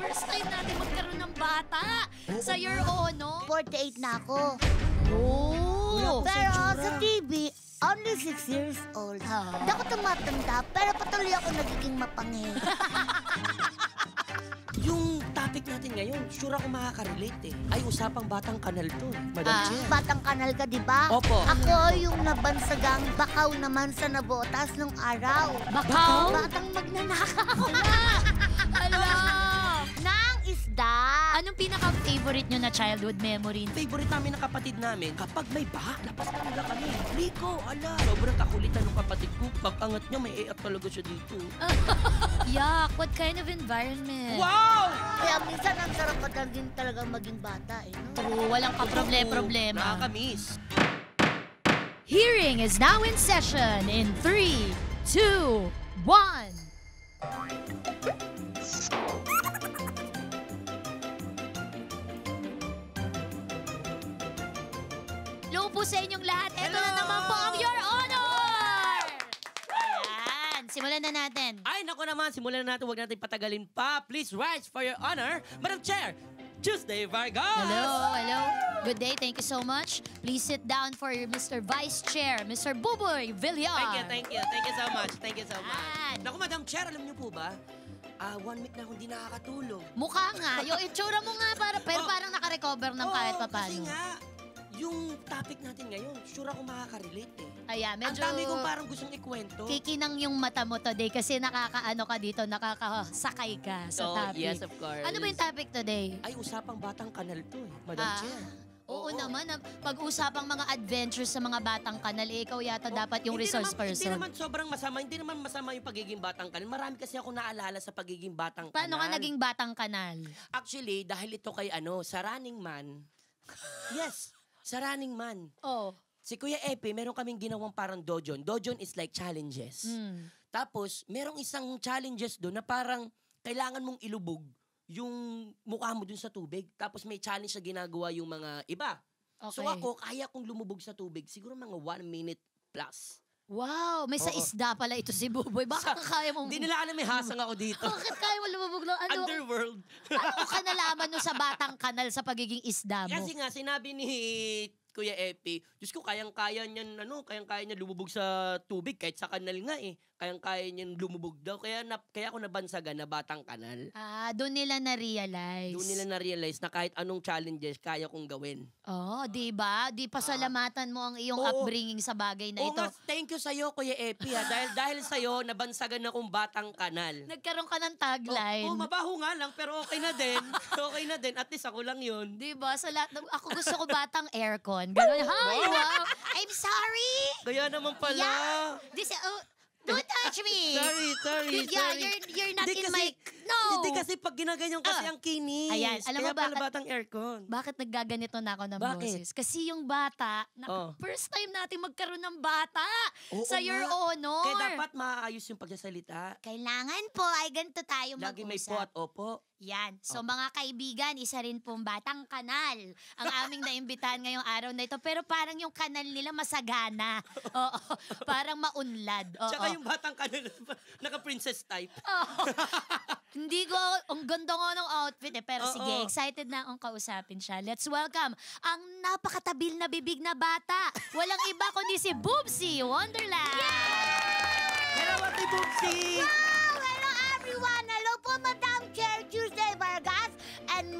first time natin magkaroon ng bata sa Your Honor. 48 na ako. Oh! Pero sa TV, only 6 years old. Hindi ako tumatanda, pero patuloy ako nagiging mapangi. Yung topic natin ngayon, sure ako makaka-relate eh. Ay, usapang batang kanal to, Madam Chair. Batang kanal ka, di ba? Opo. Ako yung nabansagang bakaw naman sa nabotas nung araw. Bakaw? Batang magnanakaw. Hala! Nang isda. Anong pinaka-favorite nyo na childhood memory? Favorite namin ng kapatid namin, kapag may baha, lapas talaga kami. Rico, ala, sobrang kakulitan ng kapatid ko. Pag-angat niya, may e-up talaga siya dito. Yuck! What kind of environment? Wow! Kaya minsan ang sarap pa din talagang maging bata eh. No? True, walang kaproblema. Nakakamiss. Hearing is now in session in 3, 2, 1. Hello po sa inyong lahat. Ito na naman po ang Your Honor! Ayan, simulan na natin. Ay, naku naman, simulan na natin. Huwag natin patagalin pa. Please rise for your honor, Madam Chair, Tuesday Vargas! Hello. Good day, thank you so much. Please sit down for your Mr. Vice Chair, Mr. Buboy Villar. Thank you so much. Ayan. Naku, Madam Chair, alam niyo po ba? 1 week na akong di nakakatulog. Mukha nga, yung itsura mo nga pero parang nakarecover ng kahit Oo, papano. kasi nga, yung topic natin ngayon, sure ako makaka-relate eh. Ayan, medyo Ang dami kong parang gustong ikwento. kikinang yung mata mo today kasi nakakaano ka dito, nakakasakay ka sa topic. Yes, of course. Ano ba yung topic today? Ay, usapang batang kanal to eh, Madam Chair. Oo naman, pag-usapang mga adventures sa mga batang kanal, ikaw yata dapat yung resource person. Hindi naman sobrang masama, hindi naman masama yung pagiging batang kanal. Marami kasi ako naalala sa pagiging batang Paano kanal. ka naging batang kanal? Actually, dahil ito kay sa Running Man. Yes, sa Running Man. Oh. Si Kuya Epe, meron kaming ginawang parang dojon. Dojon is like challenges. Tapos, merong isang challenges doon na parang kailangan mong ilubog yung mukha mo dun sa tubig. Tapos may challenge na ginagawa yung mga iba. Okay. So ako, kaya kong lumubog sa tubig. Siguro mga 1 minute plus. Wow, may sa Oo. isda pala ito si Buboy. Bakit kaya mong... Hindi nila alam may hasang ako dito. Bakit kaya mo lumubog lang? Ano, Underworld. ano ka nalaman no sa batang kanal sa pagiging isda mo? Kasi nga, sinabi ni Kuya Epi, Diyos ko, kayang-kaya niyan, kayang-kaya niya lumubog sa tubig, kahit sa kanal nga eh. Kayang-kaya niyan lumubog daw. Kaya ako nabansagan na batang kanal. Doon nila na-realize. Doon nila na-realize na kahit anong challenges, kaya kong gawin. Di ba? Di pasalamatan mo ang iyong Oo. upbringing sa bagay na Oo ito. nga, thank you sa'yo, Kuya Epi. dahil sa'yo, nabansagan akong batang kanal. Nagkaroon ka ng tagline. Mabaho nga lang, pero okay na din. Okay na din. At least ako lang yun. Di ba? Sa lahat, ako gusto ko batang aircon. Ganun. Hi, wow. I'm sorry. Kaya naman pala. Yeah. Don't touch me. Sorry. Yeah, you're not Hindi in kasi- my... No. Hindi kasi pag ginaganyan kasi ang kinis. Ayan, alam mo Kaya pala bakit- batang aircon. Bakit naggaganito na ako ng Bakit? boses? Kasi yung bata, Oh. first time natin magkaroon ng bata Oo sa nga. Your Honor. Kaya dapat maayos yung pagsasalita. Kailangan po ay ganito tayo Lagi may po mag-usap. at opo. Yan. So mga kaibigan, isa rin pong batang kanal ang aming naimbitahan ngayong araw na ito. Pero parang yung kanal nila masagana. Oo. Parang maunlad. Oo. Tsaka yung batang kanal, naka-princess type. Oo. Hindi ko, ang ganda nga ng outfit eh. Pero Oo. sige, excited na akong kausapin siya. Let's welcome ang napakatabil na bibig na bata. Walang iba kundi si Boobsy Wonderland. Hello, Ate Boopsy! Wow! Hello everyone! Hello po, Madam Chair Tuesday Vargas and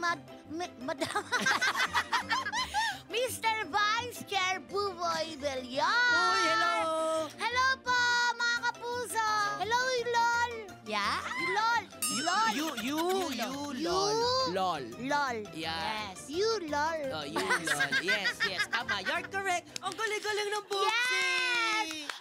Madam... Mr. Vice Chair Buboy Villar! Uy, hello! Hello po, mga kapuso! Hello, LOL! Yeah? LOL! LOL! You, You? lol. LOL! Yeah. Yes. You LOL! Oh, you, lol. Yes, tama. You're correct. Ang galing-galing ng Boopsy! Yes!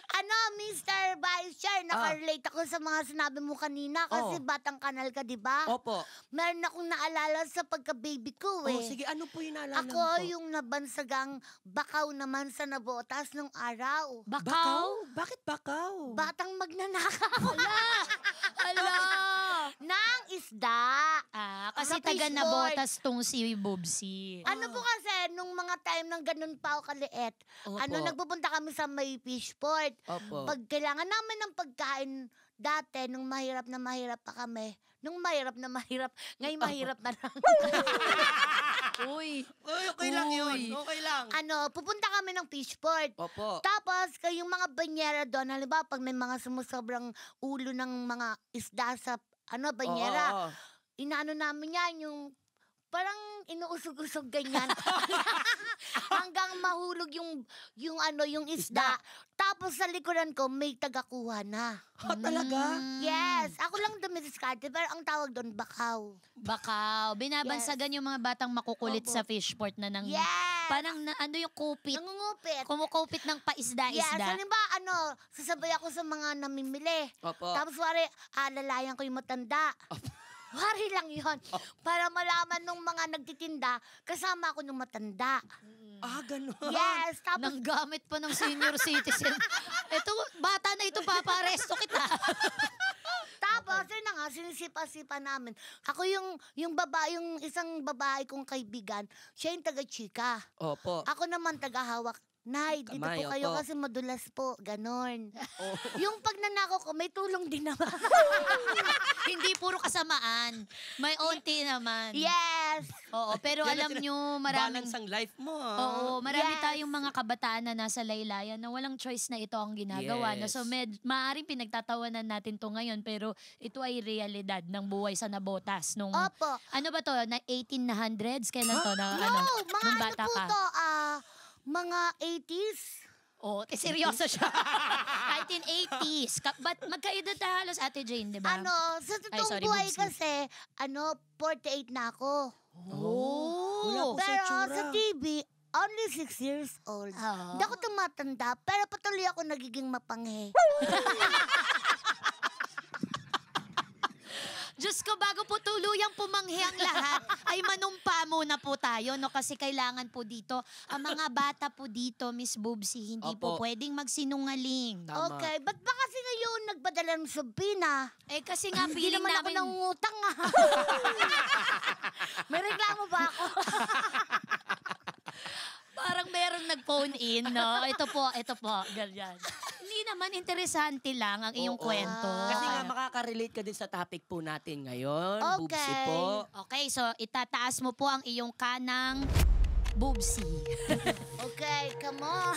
Mr. Vice Chair, nakarelate ako sa mga sinabi mo kanina kasi batang kanal ka, di ba? Opo. Meron akong naalala sa pagka-baby ko eh. Oh, sige, ano po yung naalala mo Ako po? yung nabansagang bakaw naman sa nabotas nung araw. Bakaw? Bakit bakaw? Batang magnanakaw. Hala! Nang isda. Kasi Sa taga fishboard. nabotas tong si Boobsy. Ano po kasi, nung mga time ng ganun pa ako kaliit, Opo. nagpupunta kami sa may fishport. Opo. Pag kailangan namin ng pagkain dati, nung mahirap na mahirap pa kami, nung mahirap na mahirap, ngayon mahirap na lang. Uy. Uy, okay lang yun. Uy. Okay lang. Pupunta kami ng Fishport. Opo. Tapos, yung mga banyera doon, halimbawa, pag may mga sumusobrang ulo ng mga isda sa, banyera, Oo. inaano namin yan, yung parang inuusog-usog ganyan. Hanggang mahulog yung isda. Tapos sa likuran ko, may tagakuha na. Talaga? Yes, ako lang dumidiskarte, pero ang tawag doon, bakaw. Bakaw. Binabansagan yung mga batang makukulit Opo. sa fishport na nang... Yes! Parang yung kupit. Nangungupit. Kumukupit ng Yes, paisda-isda. halimbawa, sasabay ako sa mga namimili. Opo. Tapos wari, alalayan ko yung matanda. Wari lang yon. Para malaman nung mga nagtitinda, kasama ako nung matanda. Ganun. Yes, tapos Nang gamit pa ng senior citizen. Ito, bata na ito, paparesto kita. Tapos, yun na nga, sinisipa-sipa namin. Ako yung isang babae kong kaibigan, siya yung taga-chika. Opo. Ako naman taga-hawak. Nay, dito Kamay, po kayo opo. kasi madulas po. Ganon. Oh. Yung pag nanakaw ko, may tulong din naman. Hindi puro kasamaan. May onti naman. Yes! Oo, pero Yan alam ang nyo, maraming... Balance ang life mo, Oo, marami Yes. tayong mga kabataan na nasa laylayan na walang choice na ito ang ginagawa. No? Yes. So, maaaring pinagtatawanan natin to ngayon, pero ito ay realidad ng buhay sa nabotas. Nung, Opo. ano ba to? Na 1800s? Kailan to? Na, No, mga nung ano bata po ka? to, mga 80s. Oh, seryoso siya. 1980s. But magkaedad na halos Ate Jane, di ba? Sa totoong sorry, buhay Bubsy. kasi, 48 na ako. Wala Oh. po sa Pero itsura. sa TV, only 6 years old. Oo. Hindi ako tumatanda, pero patuloy ako nagiging mapanghe. Diyos ko, bago po tuluyang pumanghi ang lahat, ay manumpa muna po tayo, no? Kasi kailangan po dito, ang mga bata po dito, Miss Bubsy, hindi po Opo. pwedeng magsinungaling. Tama. Okay, ba't ba kasi ngayon nagpadala ng subpina? Eh kasi nga, Hindi feeling naman ako namin... nangungutang nga. May reklamo ba ako? Parang meron nag-phone in, no? Ito po, ganyan. Hindi naman, interesante lang ang iyong Oo. kwento. Kasi nga makaka-relate ka din sa topic po natin ngayon. Okay. Bubsy po. Okay, so itataas mo po ang iyong kanang Bubsy. Okay, come on.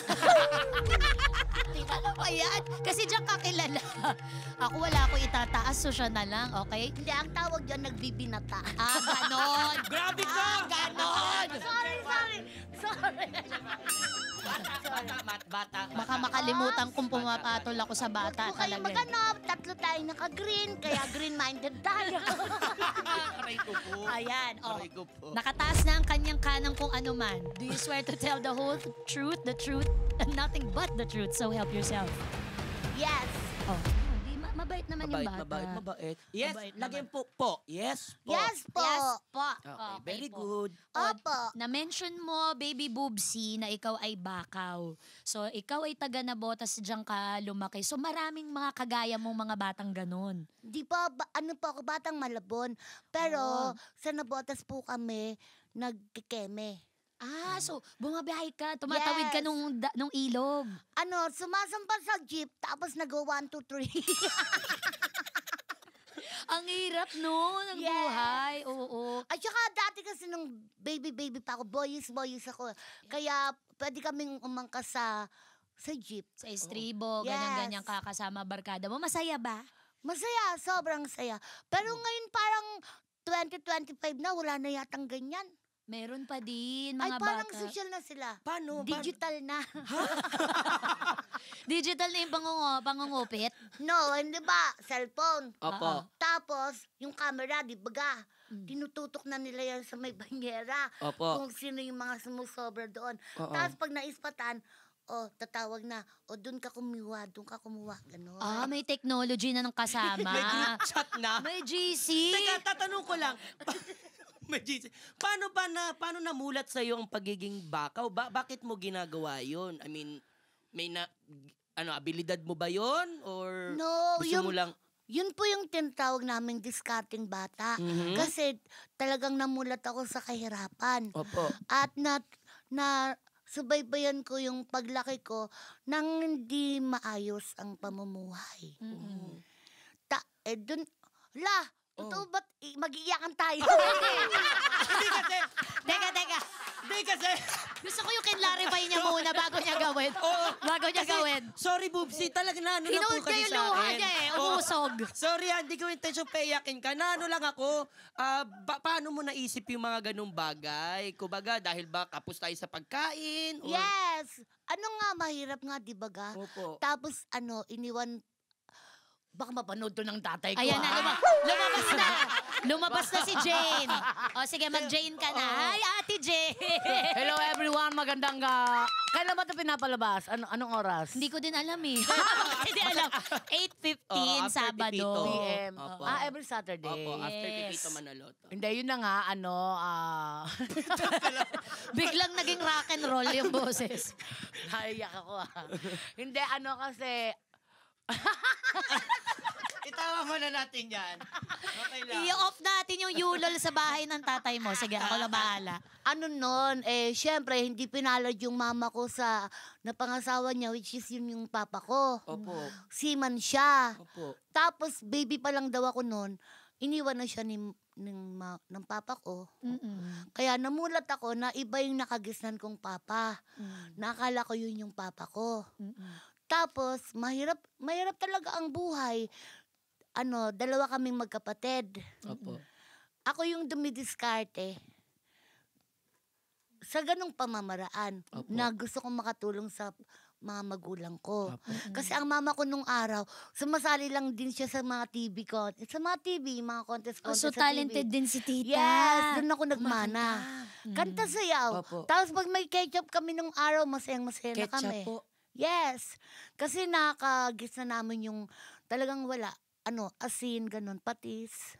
Ano ba yan? Kasi diyan ka kilala. Ako wala ko itataas, so siya na lang, okay? Hindi, ang tawag dyan, nagbibinata. Ganon. Grabe ka! Ganon. Sorry. Bata. Baka makalimutan kung pumapatol ako sa bata Huwag po kayo talaga. maghanap. Tatlo tayo naka-green, kaya green-minded tayo. Aray ko po. Ayan, oh. Aray ko po. Nakataas na ang kanyang kanang kung ano man. Do you swear to tell the whole truth, and nothing but the truth, so help yourself? Yes. Oh, di mabait naman yung bata. Mabait. Yes, Mabait lagyan po. Yes po. Yes po. Yes po. Okay, very po. good. Opo. Na-mention mo, Baby Bubsy, na ikaw ay bakaw. So, ikaw ay taga Nabotas, diyan ka lumaki. So, maraming mga kagaya mong mga batang ganun. Di pa, ano po ako, batang Malabon. Pero sa Nabotas po kami, nagkikeme. So, bumabiyahe ka, tumatawid ka Yes. nung ilog. Sumasampa sa jeep, tapos nag-1, 2, 3. Ang hirap, no, ng Yes. buhay. Oo. At saka dati kasi nung baby pa ako, boys ako. Kaya pwede kaming umangkas sa jeep. Sa estribo, Yes. ganyan-ganyan kakasama barkada mo. Masaya ba? Masaya, sobrang saya. Pero ngayon parang 2025 na, wala na yatang ganyan. Meron pa din, Ay, mga parang bata. social na sila. Paano? Digital na. Digital na yung pangungupit. No, hindi ba? Cellphone. Opo. Tapos, yung camera, di baga, tinututok na nila yan sa may banyera. Opo. Kung sino yung mga sumusobra doon. Oo. Tapos pag naispatan, tatawag na, doon ka kumuha, gano'n. May technology na ng kasama. May group chat na. May GC. Teka, tatanong ko lang. May GC. Paano namulat sa iyo ang pagiging bakaw? Bakit mo ginagawa 'yon? I mean, may abilidad mo ba 'yon or No, gusto mo lang Yun po yung tinatawag naming discarding bata. Mhm. Kasi talagang namulat ako sa kahirapan. Opo. At na subaybayan ko yung paglaki ko nang hindi maayos ang pamumuhay. Mm-mm. Dun, la, Totoo ba't mag-iiyakan tayo? Hindi kasi, Teka. hindi kasi. Gusto ko yung kinlarify niya muna bago niya gawin. Bago niya Kasi, gawin. sorry, Boobsy, talaga na ano lang Hinold po niya kasi yung sa luha akin. niya eh. Oo. Umusog. Sorry, hindi ko intention payakin ka. Na ano lang ako, paano mo naisip yung mga ganung bagay? Kumbaga, dahil ba kapos tayo sa pagkain? Or... Yes! Ano nga, mahirap nga, di ba ga? Opo. Tapos, iniwan, baka mapanood to ng tatay ko. Ayan na, ha? lumabas na. Lumabas na si Jane. O sige, mag-Jane ka na. Hi, Ate Jane. Hello everyone, magandang kailan ba ito pinapalabas? Anong oras? Hindi ko din alam eh. Hindi alam. 8:15 after Sabado. Pipito. PM. Opo. Every Saturday. Opo, after Yes. Pipito Manaloto. Hindi, yun na nga, Biglang naging rock and roll yung boses. naiyak ako Hindi, kasi, Itawa mo na natin yan. Okay lang. I-off natin yung yulol sa bahay ng tatay mo. Sige, ako na bahala. nun, syempre, hindi pinalad yung mama ko sa napangasawa niya, which is yun yung papa ko. Opo. Seaman siya. Opo. Tapos, baby pa lang daw ako nun, iniwan na siya ng papa ko. Kaya namulat ako na iba yung nakagisnan kong papa. Nakala ko yun yung papa ko. Tapos, mahirap talaga ang buhay. Dalawa kaming magkapatid. Opo. Ako yung dumidiskarte sa ganong pamamaraan Opo. na gusto kong makatulong sa mga magulang ko. Opo. Kasi ang mama ko nung araw, sumasali lang din siya sa mga TV mga contest Oh, so sa talented TV. din si tita. Yes, doon ako nagmana. Kanta sayaw. Opo. Tapos pag may ketchup kami nung araw, masayang-masaya na Ketchup kami. po. Yes. Kasi nakagis na namin yung talagang wala. Asin, ganun, patis.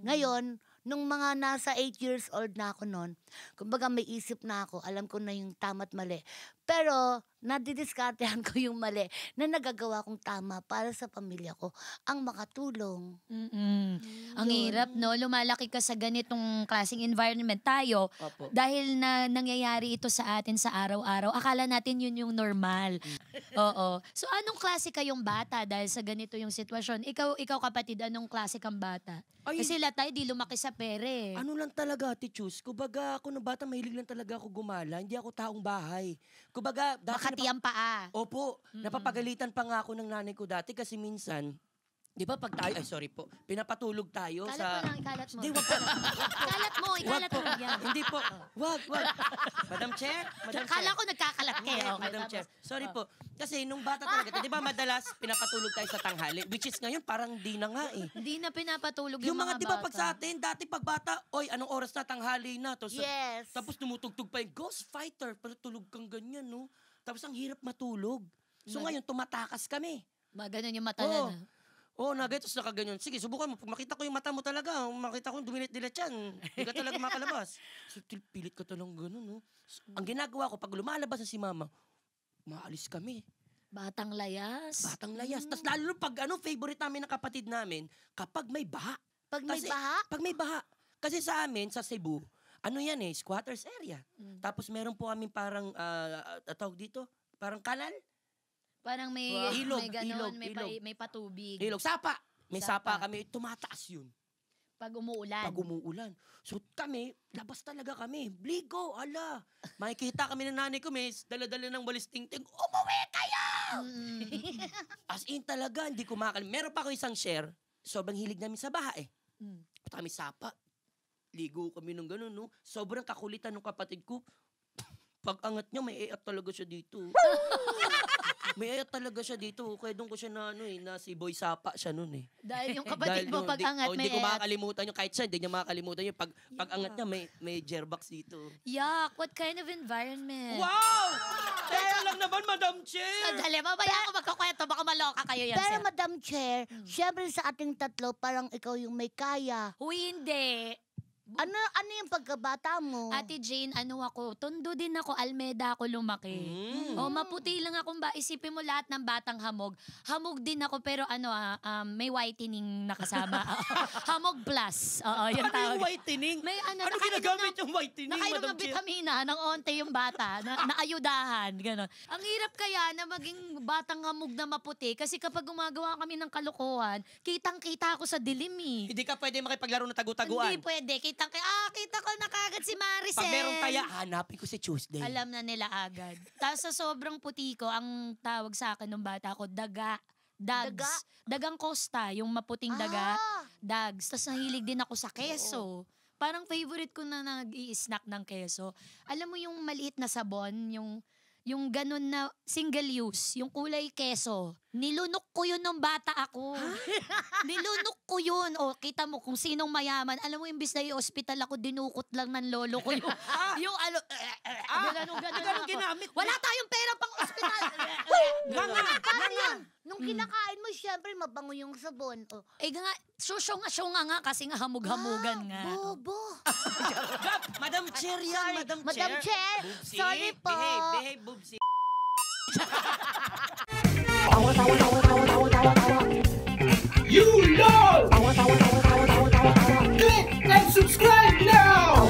Ngayon, nung mga nasa 8 years old na ako noon, kumbaga may isip na ako, alam ko na yung tama't mali. Pero, nadidiskartehan ko yung mali na nagagawa kong tama para sa pamilya ko, ang makatulong. Ang hirap, no? Lumalaki ka sa ganitong klaseng environment tayo. Opo. Dahil na nangyayari ito sa atin sa araw-araw, akala natin yun yung normal. Oo. So, anong klase kayong bata dahil sa ganito yung sitwasyon? Ikaw kapatid, anong klase kang bata? Ay, Kasi lahat tayo di lumaki sa pere. Ano lang talaga, Ate Chus? Kumbaga, ako nung bata, mahilig lang talaga ako gumala. Hindi ako taong bahay. Kumbaga, Makati ang paa. Opo, napapagalitan pa nga ako ng nanay ko dati kasi minsan, di ba pag tayo, pinapatulog tayo sa... Ikalat mo. Hindi, wag po. Ikalat mo. Yan. Hindi po. Wag. Madam Chair? Kala ko nagkakalat kayo. Okay, Madam tapos. Chair. Sorry po. Kasi nung bata talaga, di ba madalas pinapatulog tayo sa tanghali? Which is ngayon parang di na nga eh. Hindi na pinapatulog Yung mga, di ba pag sa bata. atin, dati pag bata, oy, anong oras na tanghali na? Tapos, Yes. tapos tumutugtog pa yung Ghost Fighter, pero tulog kang ganyan, no? Tapos ang hirap matulog. So ngayon, tumatakas kami. Ganun yung mata Oo. na. Oo, nagatos na kaganyan. Sige, subukan mo. Pag makita ko yung mata mo talaga, makita ko yung dumilit-dilit yan, hindi ka talaga makalabas. So, pilit ka talagang ganun, no? So, ang ginagawa ko, pag lumalabas na si mama, maalis kami. Batang layas. Batang layas. Tapos lalo pag favorite namin ng kapatid namin, kapag may baha. Pag may Kasi- baha, Pag may baha. Kasi sa amin, sa Cebu, squatters area. Tapos meron po kami parang, tawag dito, parang kanal. Parang may, Wow. Ilog, may ganon, ilog, may, ilog. may patubig. Ilog, sapa. May sapa, Sapa. kami, tumataas yun. Pag umuulan. Pag umuulan. So kami, labas talaga kami. Bligo, ala. Makikita kami ng nanay ko, may dala-dala ng walis ting-ting. Umuwi kayo! As in talaga, hindi ko Meron pa ako isang share. Sobrang hilig namin sa baha eh. Punta kami sapa. Ligo kami ng gano'n, no? Sobrang kakulitan ng kapatid ko. Pag angat niya, may eat talaga siya dito. May eat talaga siya dito. Kaya doon ko siya na si Boy Sapa siya nun eh. Dahil yung kapatid mo Dahil pag angat may hindi ko et. makakalimutan yung kahit siya, hindi niya makakalimutan yung pag angat niya may jerbox dito. Yuck, what kind of environment? Wow! Teka lang naman, Madam Chair! Dali, mamaya ako magkakwento, baka maloka kayo yan, pero sir. Madam Chair, syempre sa ating tatlo, parang ikaw yung may kaya. Uy, hindi. Ano yung pagkabata mo? Ate Jane, ano ako, tondo din ako, Almeda ako lumaki. O, maputi lang akong isipin mo lahat ng batang hamog. Hamog din ako, pero may whitening nakasama. Hamog plus. Oo, yung Ano tawag. yung whitening? May Ano ginagamit yung whitening, Nakainom Madam ng Chair? vitamina ng onte yung bata, naayudahan, gano'n. Ang hirap kaya na maging batang hamog na maputi kasi kapag gumagawa kami ng kalokohan, kitang-kita ako sa dilim eh. Hindi ka pwede makipaglaro ng tagu-taguan. Hindi pwede. Kita ko na kagad si Maricel. Pag merong taya, hanapin ko si Tuesday. Alam na nila agad. Tapos sa sobrang puti ko, ang tawag sa akin ng bata ko, daga. Dags. Dagang Costa, yung maputing daga. Dags. Tapos nahilig din ako sa keso. Parang favorite ko na nag-i-snack ng keso. Alam mo yung maliit na sabon, yung ganun na single use, yung kulay keso. Nilunok ko yun nung bata ako. Nilunok ko yun. O, kita mo kung sinong mayaman. Alam mo, imbis na yung hospital ako, dinukot lang ng lolo ko yung, Ganun ginamit. wala tayong pera pang hospital. Paano yun? Nung kinakain mo, syempre, mabango yung sabon. Oh. Nga, susyong-syonga nga kasi nga hamog-hamugan nga. Bobo. Madam Chair yan, Madam Madam Chair, Boobsy, sorry po. Behave, Boobsy. You love! Click and subscribe now!